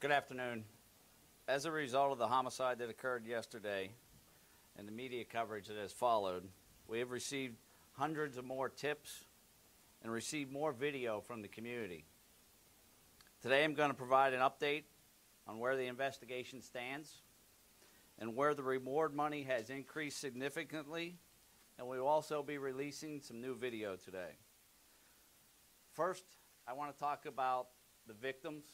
Good afternoon. As a result of the homicide that occurred yesterday and the media coverage that has followed, we have received hundreds of more tips and received more video from the community. Today I'm going to provide an update on where the investigation stands and where the reward money has increased significantly, and we will also be releasing some new video today. First, I want to talk about the victims.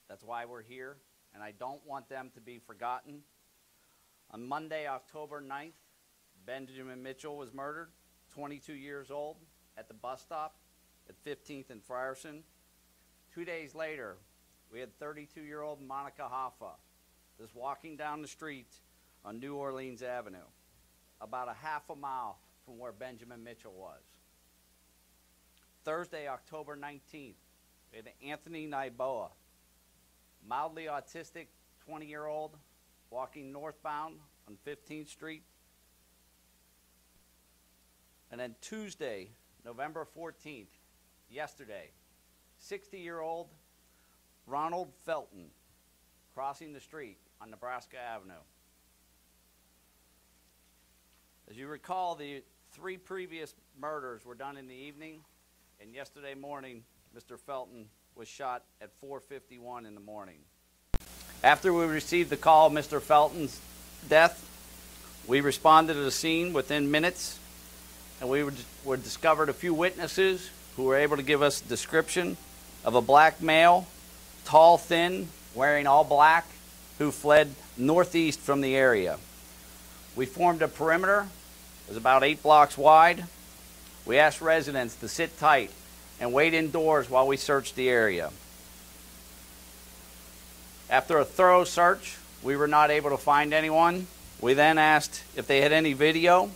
That's why we're here, and I don't want them to be forgotten. On Monday, October 9th, Benjamin Mitchell was murdered, 22 years old, at the bus stop at 15th and Frierson. 2 days later, we had 32-year-old Monica Hoffa just walking down the street on New Orleans Avenue, about a half a mile from where Benjamin Mitchell was. Thursday, October 19th, we had Anthony Naiboa, mildly autistic 20-year-old, walking northbound on 15th Street. And then Tuesday, November 14th, yesterday, 60-year-old Ronald Felton crossing the street on Nebraska Avenue. As you recall, the 3 previous murders were done in the evening, and yesterday morning, Mr. Felton was shot at 4:51 in the morning. After we received the call of Mr. Felton's death, we responded to the scene within minutes, and we discovered a few witnesses who were able to give us a description of a black male, tall, thin, wearing all black, who fled northeast from the area. We formed a perimeter. It was about 8 blocks wide. We asked residents to sit tight and wait indoors while we searched the area. After a thorough search, we were not able to find anyone. We then asked if they had any video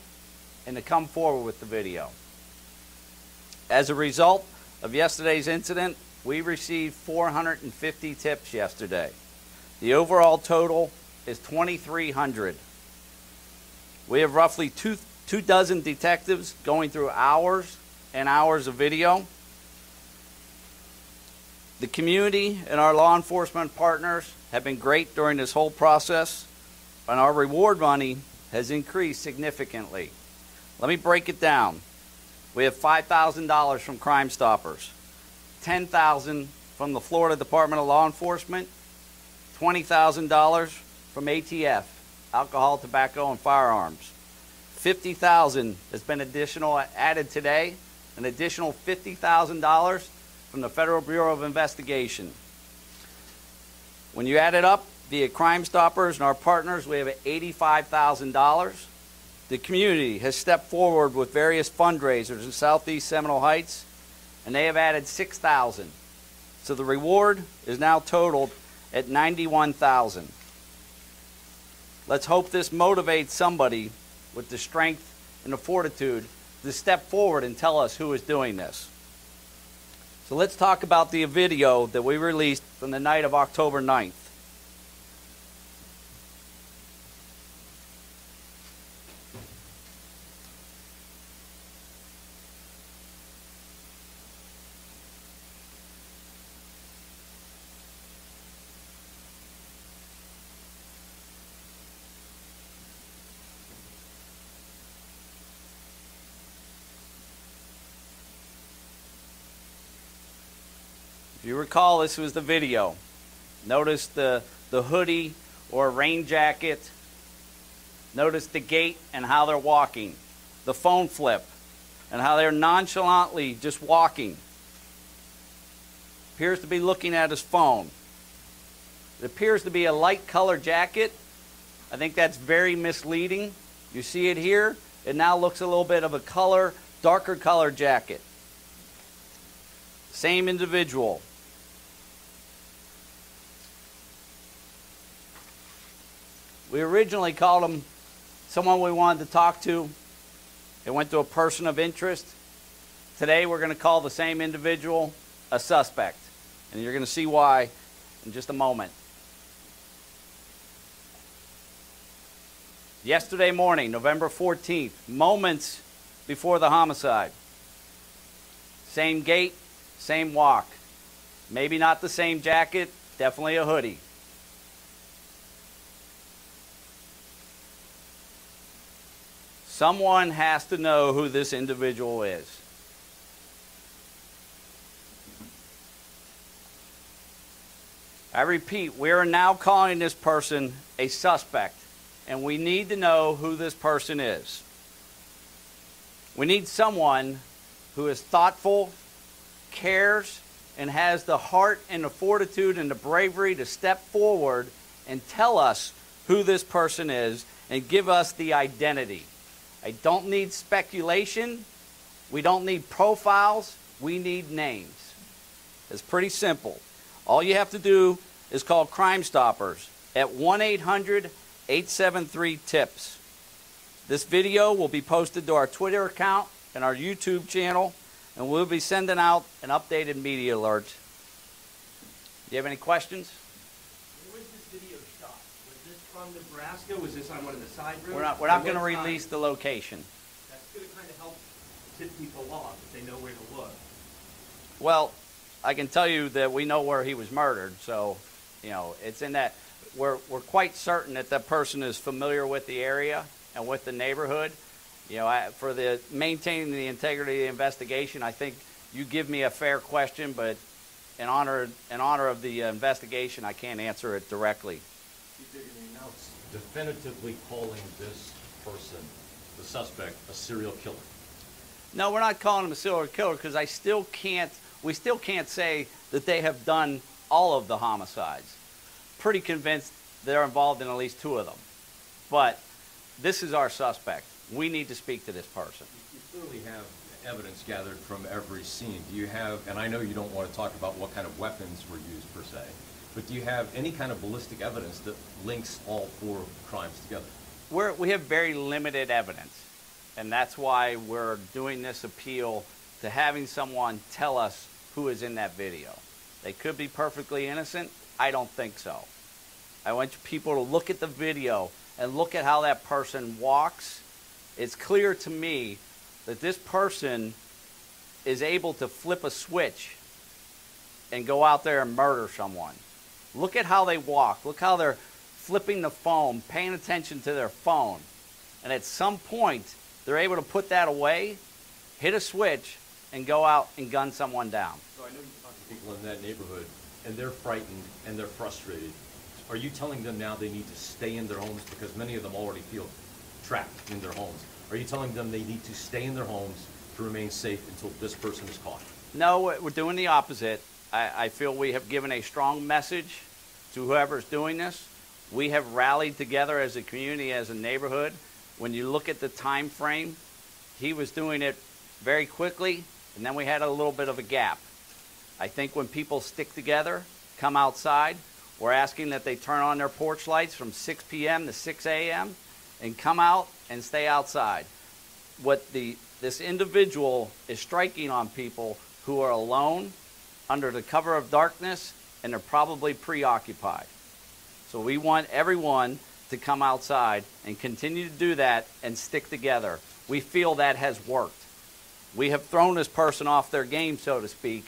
and to come forward with the video. As a result of yesterday's incident, we received 450 tips yesterday. The overall total is 2,300. We have roughly two dozen detectives going through hours and hours of video. The community and our law enforcement partners have been great during this whole process, and our reward money has increased significantly. Let me break it down. We have $5,000 from Crime Stoppers, $10,000 from the Florida Department of Law Enforcement, $20,000 from ATF, Alcohol, Tobacco, and Firearms. $50,000 has been added today, an additional $50,000 from the Federal Bureau of Investigation. When you add it up via Crime Stoppers and our partners, we have $85,000. The community has stepped forward with various fundraisers in Southeast Seminole Heights, and they have added $6,000. So the reward is now totaled at $91,000. Let's hope this motivates somebody with the strength and the fortitude to step forward and tell us who is doing this. So let's talk about the video that we released from the night of October 9th. If you recall, this was the video. Notice the hoodie or rain jacket. Notice the gait and how they're walking. The phone flip and how they're nonchalantly just walking. Appears to be looking at his phone. It appears to be a light colored jacket. I think that's very misleading. You see it here. It now looks a little bit of a darker color jacket. Same individual. We originally called him someone we wanted to talk to. It went to a person of interest. Today we're going to call the same individual a suspect. And you're going to see why in just a moment. Yesterday morning, November 14th, moments before the homicide. Same gait, same walk. Maybe not the same jacket, definitely a hoodie. Someone has to know who this individual is. I repeat, we are now calling this person a suspect, and we need to know who this person is. We need someone who is thoughtful, cares, and has the heart and the fortitude and the bravery to step forward and tell us who this person is and give us the identity. I don't need speculation. We don't need profiles. We need names. It's pretty simple. All you have to do is call Crime Stoppers at 1-800-873-TIPS. This video will be posted to our Twitter account and our YouTube channel, and we'll be sending out an updated media alert. Do you have any questions? Where was this video shot? Was this from Nebraska? Was this on one of the side roads? We're not going to release the location. That's going to kind of help tip people off if they know where to look. Well, I can tell you that we know where he was murdered, so it's in that. We're quite certain that that person is familiar with the area and with the neighborhood. For the maintaining the integrity of the investigation, I think you give me a fair question, but in honor of the investigation, I can't answer it directly. You're now definitively calling this person, the suspect, a serial killer. No, we're not calling him a serial killer because we still can't say that they have done all of the homicides. Pretty convinced they're involved in at least 2 of them. But this is our suspect. We need to speak to this person. You clearly have evidence gathered from every scene. Do you have, and I know you don't want to talk about what kind of weapons were used per se, but do you have any kind of ballistic evidence that links all 4 crimes together? We have very limited evidence, and that's why we're doing this appeal to having someone tell us who is in that video. They could be perfectly innocent. I don't think so. I want people to look at the video and look at how that person walks. It's clear to me that this person is able to flip a switch and go out there and murder someone. Look at how they walk. Look how they're flipping the phone, paying attention to their phone. And at some point, they're able to put that away, hit a switch, and go out and gun someone down. So I know you talk to people in that neighborhood, and they're frightened and they're frustrated. Are you telling them now they need to stay in their homes because many of them already feel trapped in their homes? Are you telling them they need to stay in their homes to remain safe until this person is caught? No, we're doing the opposite. I feel we have given a strong message to whoever's doing this. We have rallied together as a community, as a neighborhood. When you look at the time frame, he was doing it very quickly, and then we had a little bit of a gap. I think when people stick together, come outside, we're asking that they turn on their porch lights from 6 p.m. to 6 a.m. and come out and stay outside. What this individual is striking on people who are alone, under the cover of darkness, and they're probably preoccupied. So we want everyone to come outside and continue to do that and stick together. We feel that has worked. We have thrown this person off their game, so to speak,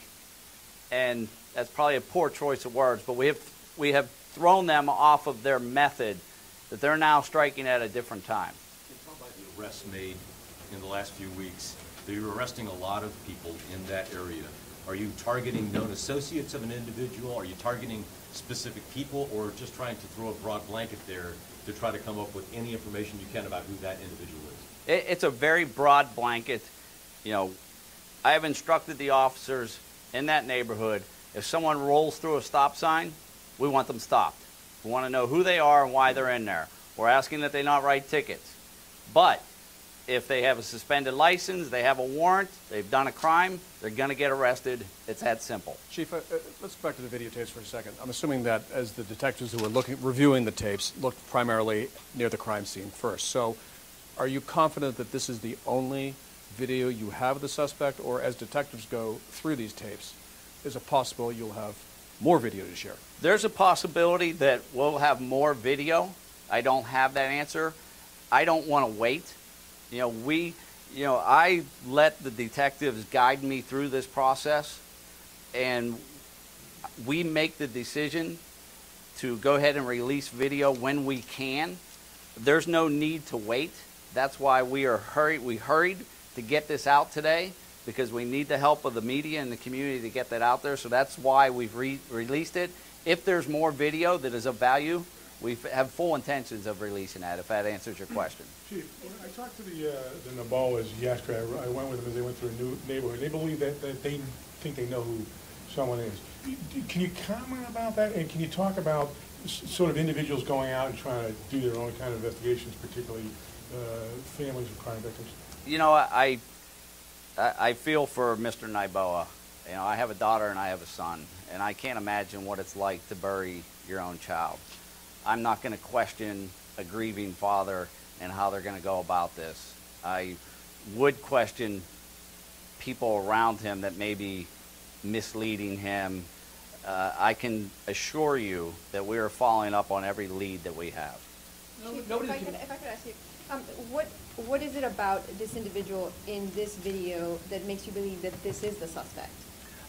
and that's probably a poor choice of words, but we have thrown them off of their method that they're now striking at a different time. Can you talk about the arrests made in the last few weeks? You're arresting a lot of people in that area. Are you targeting known associates of an individual? Are you targeting specific people, or just trying to throw a broad blanket there to try to come up with any information you can about who that individual is? It's a very broad blanket. I have instructed the officers in that neighborhood, if someone rolls through a stop sign, we want them stopped. We want to know who they are and why they're in there. We're asking that they not write tickets. But if they have a suspended license, they have a warrant, they've done a crime, they're going to get arrested. It's that simple. Chief, let's go back to the videotapes for a second. I'm assuming that as the detectives who were reviewing the tapes looked primarily near the crime scene first. So are you confident that this is the only video you have of the suspect, or as detectives go through these tapes, is it possible you'll have more video to share? There's a possibility that we'll have more video. I don't have that answer. I don't want to wait. I let the detectives guide me through this process, and we make the decision to go ahead and release video when we can. There's no need to wait. That's why we hurried to get this out today, because we need the help of the media and the community to get that out there. So that's why we've released it. If there's more video that is of value, we have full intentions of releasing that, if that answers your question. Chief, when I talked to the Naboas yesterday, I went with them as they went through a new neighborhood. They believe that they think they know who someone is. Can you comment about that? And can you talk about sort of individuals going out and trying to do their own kind of investigations, particularly families of crime victims? You know, I feel for Mr. Naiboa. You know, I have a daughter and I have a son, and I can't imagine what it's like to bury your own child. I'm not going to question a grieving father and how they're going to go about this. I would question people around him that may be misleading him. I can assure you that we are following up on every lead that we have. Chief, if I could ask you, what is it about this individual in this video that makes you believe that this is the suspect?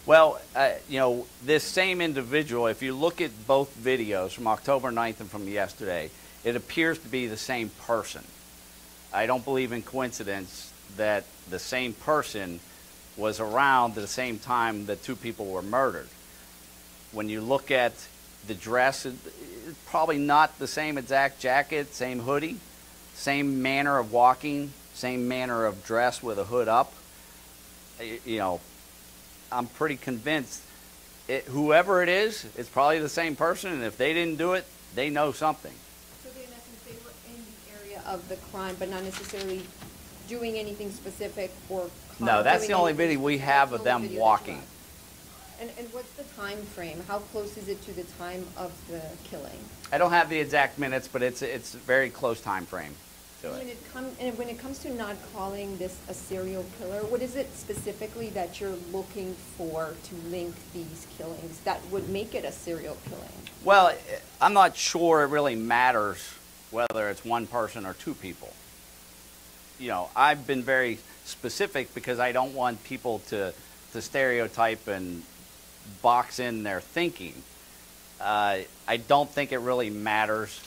Well, you know, this same individual, if you look at both videos from October 9th and from yesterday, it appears to be the same person. I don't believe in coincidence that the same person was around at the same time that two people were murdered. When you look at the dress, it's probably not the same exact jacket, same hoodie, same manner of walking, same manner of dress with a hood up. You know, I'm pretty convinced whoever it is, it's probably the same person, and if they didn't do it, they know something. So in essence, they were in the area of the crime, but not necessarily doing anything specific or no, that's the only video we have of them walking. And what's the time frame? How close is it to the time of the killing? I don't have the exact minutes, but it's a very close time frame to it. When it comes to not calling this a serial killer, what is it specifically that you're looking for to link these killings that would make it a serial killing? Well, I'm not sure it really matters whether it's one person or two people. You know, I've been very specific because I don't want people to stereotype and box in their thinking. I don't think it really matters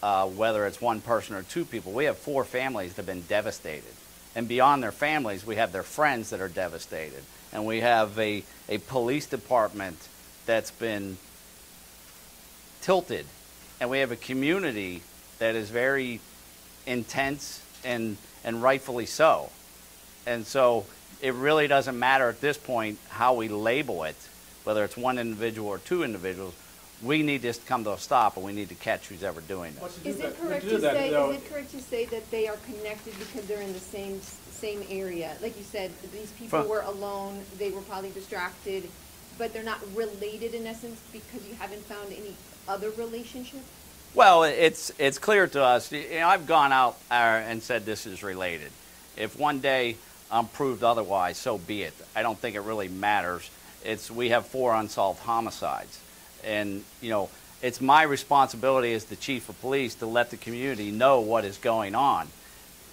whether it's one person or two people. We have 4 families that have been devastated. And beyond their families, we have their friends that are devastated. And we have a police department that's been tilted. And we have a community that is very intense and rightfully so. And so it really doesn't matter at this point how we label it, whether it's one individual or two individuals. We need this to come to a stop, and we need to catch who's ever doing this. Is it correct to say that they are connected because they're in the same area? Like you said, these people were alone, they were probably distracted, but they're not related in essence because you haven't found any other relationship? Well, it's clear to us. You know, I've gone out and said this is related. If one day I'm proved otherwise, so be it. I don't think it really matters. We have 4 unsolved homicides. And, you know, it's my responsibility as the chief of police to let the community know what is going on.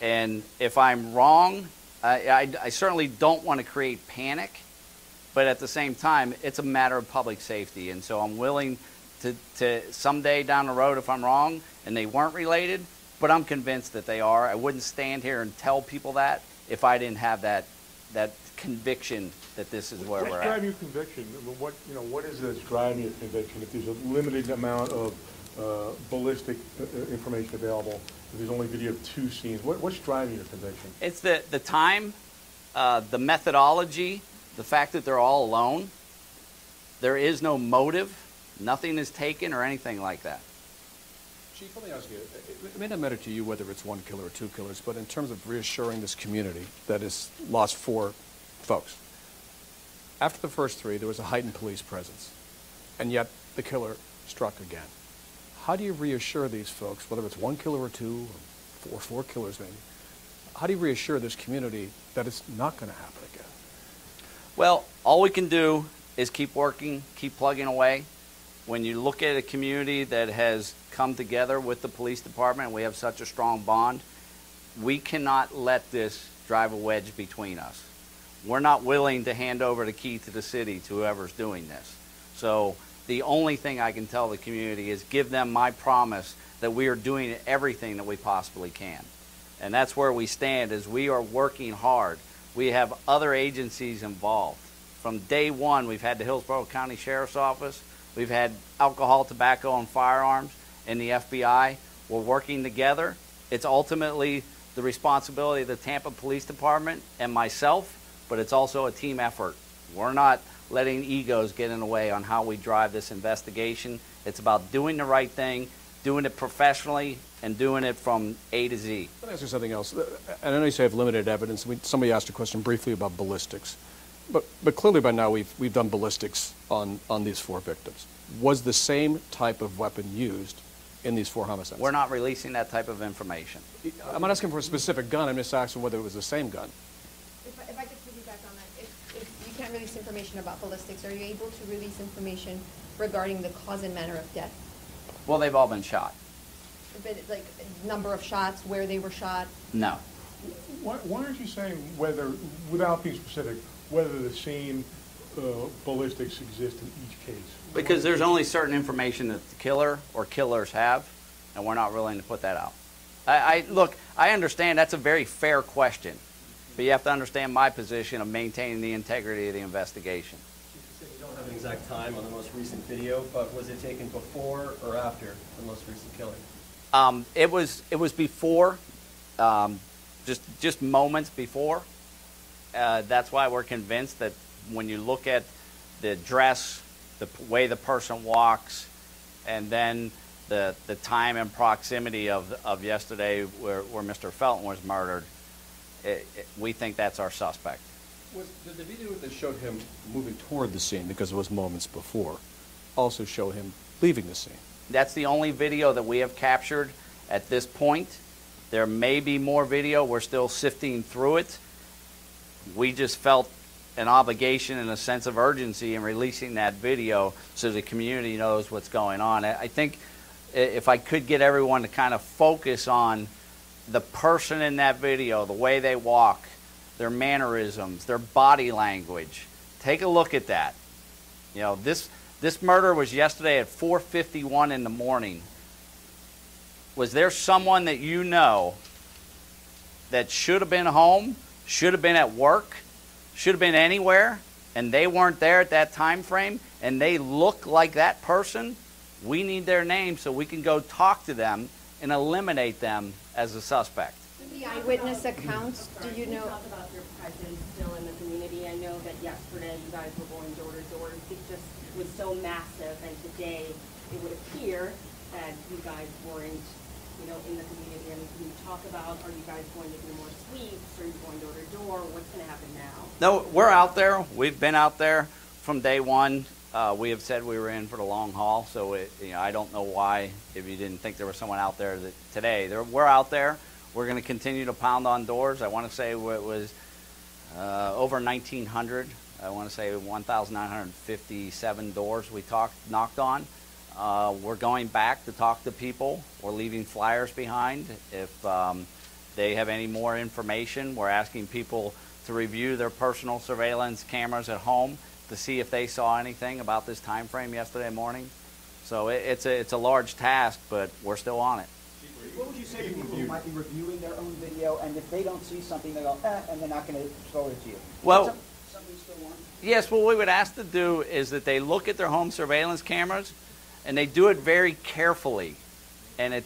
And if I'm wrong, I certainly don't want to create panic, but at the same time, it's a matter of public safety. And so I'm willing to someday down the road, if I'm wrong and they weren't related, but I'm convinced that they are. I wouldn't stand here and tell people that if I didn't have that conviction that this is where we're at. What's driving your conviction? What is it that's driving your conviction? If there's a limited amount of ballistic information available, if there's only video of 2 scenes, what's driving your conviction? It's the time, the methodology, the fact that they're all alone. There is no motive. Nothing is taken or anything like that. Chief, let me ask you, it may not matter to you whether it's 1 killer or 2 killers, but in terms of reassuring this community that has lost 4 folks, after the first 3, there was a heightened police presence, and yet the killer struck again. How do you reassure these folks, whether it's 1 killer or 2, or 4 killers maybe, how do you reassure this community that it's not going to happen again? Well, all we can do is keep working, keep plugging away. When you look at a community that has come together with the police department, we have such a strong bond, we cannot let this drive a wedge between us. We're not willing to hand over the key to the city to whoever's doing this. So the only thing I can tell the community is give them my promise that we are doing everything that we possibly can. And that's where we stand, is we are working hard. We have other agencies involved. From day one, we've had the Hillsborough County Sheriff's Office, we've had alcohol, tobacco, and firearms, and the FBI. We're working together. It's ultimately the responsibility of the Tampa Police Department and myself, but it's also a team effort. We're not letting egos get in the way on how we drive this investigation. It's about doing the right thing, doing it professionally, and doing it from A to Z. Let me ask you something else. And I know you say I have limited evidence. Somebody asked a question briefly about ballistics. But clearly by now we've done ballistics on these 4 victims. Was the same type of weapon used in these 4 homicides? We're not releasing that type of information. I'm not asking for a specific gun. I'm just asking whether it was the same gun. If I could piggyback on that, if you can't release information about ballistics, are you able to release information regarding the cause and manner of death? Well, they've all been shot. But like number of shots, where they were shot? No. Why aren't you saying whether, without being specific, whether the same ballistics exist in each case? Because there's only certain information that the killer or killers have, and we're not willing to put that out. Look, I understand that's a very fair question, but you have to understand my position of maintaining the integrity of the investigation. You said you don't have an exact time on the most recent video, but was it taken before or after the most recent killing? It was before, just moments before. That's why we're convinced that when you look at the dress, the way the person walks, and then the time and proximity of yesterday where Mr. Felton was murdered, we think that's our suspect. Did the video that showed him moving toward the scene, because it was moments before, also show him leaving the scene? That's the only video that we have captured at this point. There may be more video. We're still sifting through it. We just felt an obligation and a sense of urgency in releasing that video so the community knows what's going on. I think if I could get everyone to kind of focus on the person in that video, the way they walk, their mannerisms, their body language. Take a look at that. You know, this murder was yesterday at 4:51 in the morning. Was there someone that you know that should have been home, should have been at work, should have been anywhere, and they weren't there at that time frame, and they look like that person? We need their name so we can go talk to them and eliminate them as a suspect. The eyewitness accounts, do you know? Talk about your presence still in the community. I know that yesterday you guys were going door to door. It just was so massive, and today it would appear that you guys weren't, in the community. I mean, can you talk about, are you guys going to do more sweeps? Are you going door to door? What's going to happen now? No, we're out there. We've been out there from day one. We have said we were in for the long haul, so I don't know why, if you didn't think there was someone out there today. We're out there. We're going to continue to pound on doors. I want to say it was over 1,900. I want to say 1,957 doors we knocked on. We're going back to talk to people. We're leaving flyers behind. If they have any more information, we're asking people to review their personal surveillance cameras at home to see if they saw anything about this time frame yesterday morning. So it's a large task, but we're still on it. What would you say to people who might be reviewing their own video, and if they don't see something, they go, and they're not going to forward it to you? Well, something still on? Yes, what we would ask to do is that they look at their home surveillance cameras, and they do it very carefully, and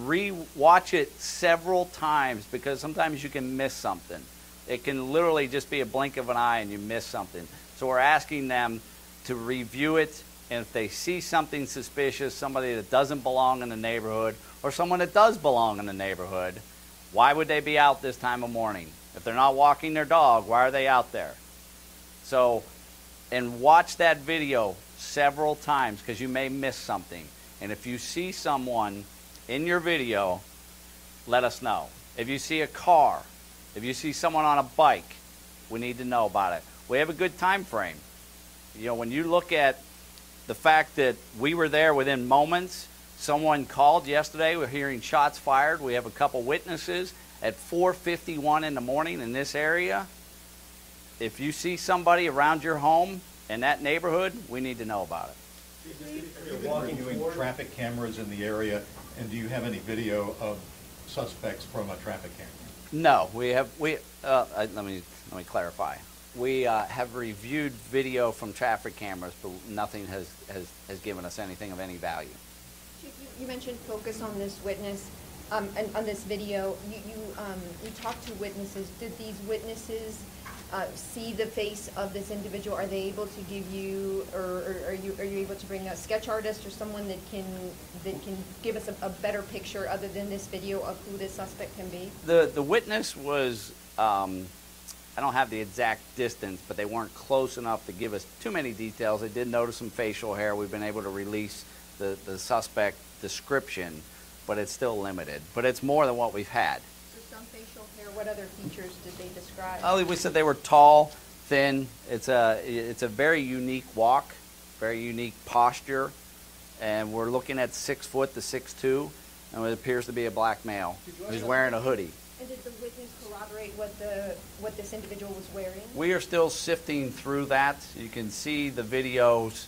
re-watch it several times, because sometimes you can miss something. It can literally just be a blink of an eye and you miss something. So we're asking them to review it, and if they see something suspicious, somebody that doesn't belong in the neighborhood, or someone that does belong in the neighborhood, why would they be out this time of morning? If they're not walking their dog, why are they out there? So, and watch that video several times, because you may miss something. And if you see someone in your video, let us know. If you see a car, if you see someone on a bike, we need to know about it. We have a good time frame. When you look at the fact that we were there within moments, someone called yesterday, we're hearing shots fired. We have a couple witnesses at 4:51 in the morning in this area. If you see somebody around your home in that neighborhood, we need to know about it. Are you reviewing traffic cameras in the area, and do you have any video of suspects from a traffic camera? No, let me clarify. We have reviewed video from traffic cameras, but nothing has given us anything of any value. Chief, you mentioned focus on this witness, and on this video. You talked to witnesses. Did these witnesses see the face of this individual? Are they able to give you, or are you able to bring a sketch artist or someone that can give us a better picture other than this video of who this suspect can be? The witness was, I don't have the exact distance, but they weren't close enough to give us too many details. They did notice some facial hair. We've been able to release the suspect description, but it's still limited. But it's more than what we've had. So some facial hair. What other features did they describe? Oh, we said they were tall, thin. It's a very unique walk, very unique posture, and we're looking at 6 foot to 6'2", and it appears to be a black male. He's wearing a hoodie. And did the witness corroborate what this individual was wearing? We are still sifting through that. You can see the videos.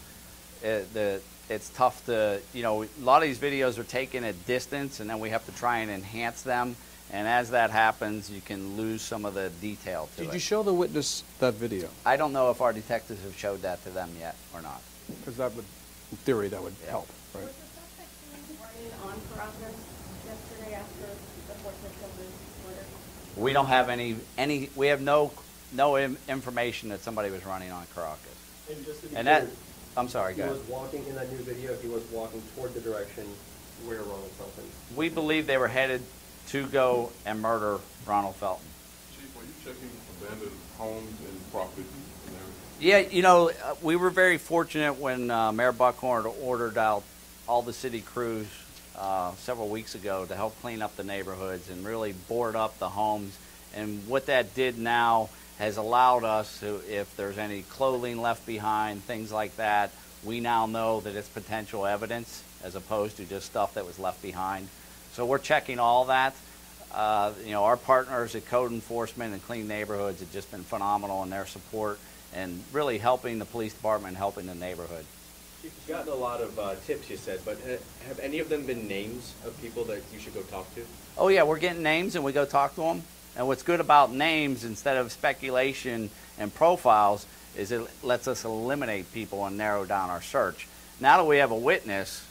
It's tough to, a lot of these videos are taken at distance, and then we have to try and enhance them. And as that happens, you can lose some of the detail to it. Did you show the witness that video? I don't know if our detectives have showed that to them yet or not. Because that would, in theory, that would help, right? Was the suspect running on Caracas yesterday after the fourth victim was murdered? We don't have we have no information that somebody was running on Caracas. And just to be And clear, that, I'm sorry, he go ahead. was walking in that new video, he was walking toward the direction where Ronald Felton. We believe they were headed to go and murder Ronald Felton. Chief, are you checking abandoned homes and property and everything? Yeah, we were very fortunate when Mayor Buckhorn ordered out all the city crews several weeks ago to help clean up the neighborhoods and really board up the homes. And what that did now has allowed us to, if there's any clothing left behind, things like that, we now know that it's potential evidence as opposed to just stuff that was left behind. So we're checking all that. Our partners at Code Enforcement and Clean Neighborhoods have just been phenomenal in their support and really helping the police department and helping the neighborhood. You've gotten a lot of tips, you said, but have any of them been names of people that you should go talk to? Oh yeah, we're getting names and we go talk to them. And what's good about names instead of speculation and profiles is it lets us eliminate people and narrow down our search. Now that we have a witness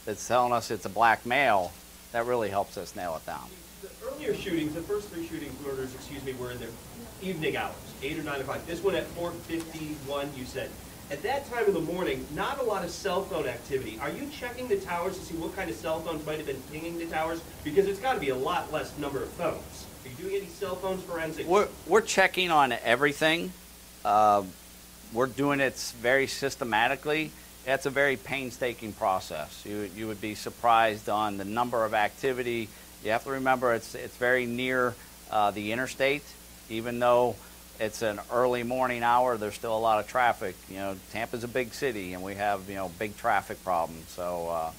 that's telling us it's a black male, that really helps us nail it down. The earlier shootings, the first three murders, were in the evening hours, 8 or 9 o'clock. This one at 4:51, you said. At that time of the morning, not a lot of cell phone activity. Are you checking the towers to see what kind of cell phones might have been pinging the towers? Because it's got to be a lot less number of phones. Are you doing any cell phone forensics? We're checking on everything. We're doing it very systematically. It's a very painstaking process. You would be surprised on the number of activity. You have to remember it's very near the interstate. Even though it's an early morning hour, there's still a lot of traffic. Tampa's a big city, and we have big traffic problems. So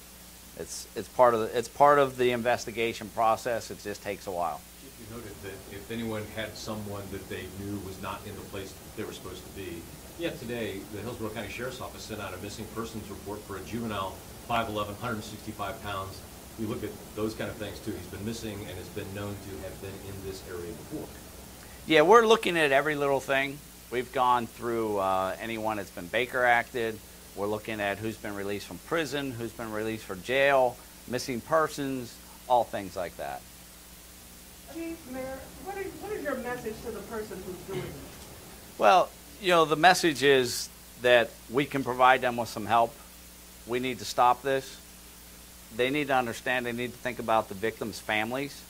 it's part of the investigation process. It just takes a while. You noted that if anyone had someone that they knew was not in the place that they were supposed to be, yet today the Hillsborough County Sheriff's Office sent out a missing persons report for a juvenile, 5'11", 165 pounds. We look at those kind of things too. He's been missing and has been known to have been in this area before. Yeah, we're looking at every little thing. We've gone through anyone that's been Baker acted. We're looking at who's been released from prison, who's been released from jail, missing persons, all things like that. Chief, Mayor, what is your message to the person who's doing this? Well, the message is that we can provide them with some help. We need to stop this. They need to understand, they need to think about the victims' families.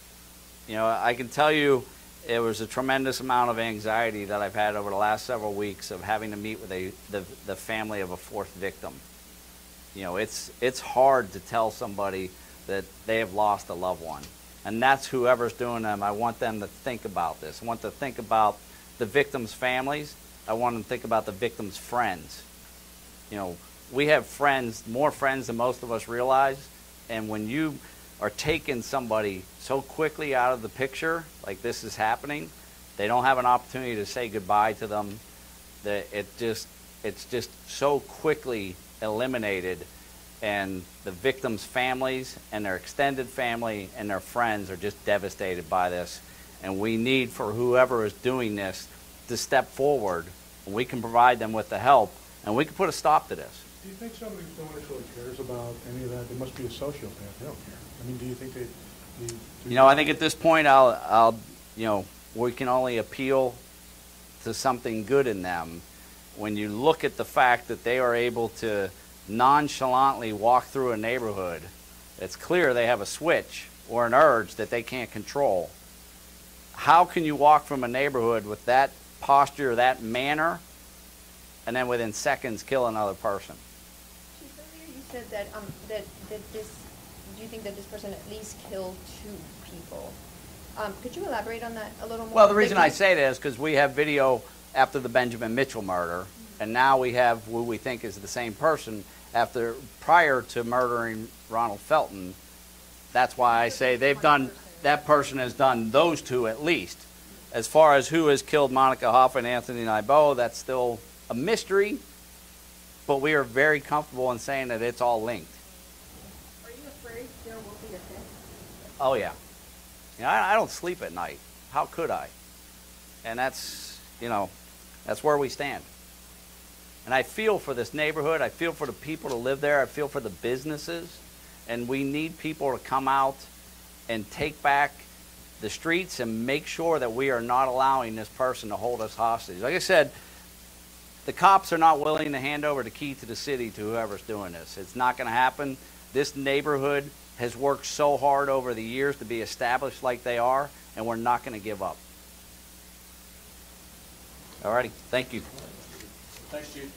I can tell you it was a tremendous amount of anxiety that I've had over the last several weeks of having to meet with the family of a fourth victim. It's hard to tell somebody that they have lost a loved one. And that's whoever's doing them. I want them to think about this. I want them to think about the victims' families. I want them to think about the victims' friends. We have friends, more friends than most of us realize. And when you are taking somebody so quickly out of the picture, like this is happening, they don't have an opportunity to say goodbye to them. It's just so quickly eliminated. And the victims' families and their extended family and their friends are just devastated by this. And we need for whoever is doing this to step forward. We can provide them with the help, and we can put a stop to this. Do you think somebody who no one actually cares about any of that? They must be a sociopath. They don't care. I mean, do you think they? You know, I think at this point, we can only appeal to something good in them. When you look at the fact that they are able to nonchalantly walk through a neighborhood, it's clear they have a switch or an urge that they can't control. How can you walk from a neighborhood with that posture, that manner, and then within seconds kill another person? Chief, earlier you said that do you think that this person at least killed 2 people? Could you elaborate on that a little more? Well, the reason I say that is because we have video after the Benjamin Mitchell murder, and now we have who we think is the same person prior to murdering Ronald Felton. That's why I say that person has done those 2 at least. As far as who has killed Monica Hoffa and Anthony Nybo, that's still a mystery, but we are very comfortable in saying that it's all linked. Are you afraid there will be a fifth? Oh, yeah. I don't sleep at night. How could I? And that's where we stand. And I feel for this neighborhood. I feel for the people that live there. I feel for the businesses. And we need people to come out and take back the streets and make sure that we are not allowing this person to hold us hostage. Like I said, the cops are not willing to hand over the key to the city to whoever's doing this. It's not going to happen. This neighborhood has worked so hard over the years to be established like they are, and we're not going to give up. All righty. Thank you. Thanks, Chief.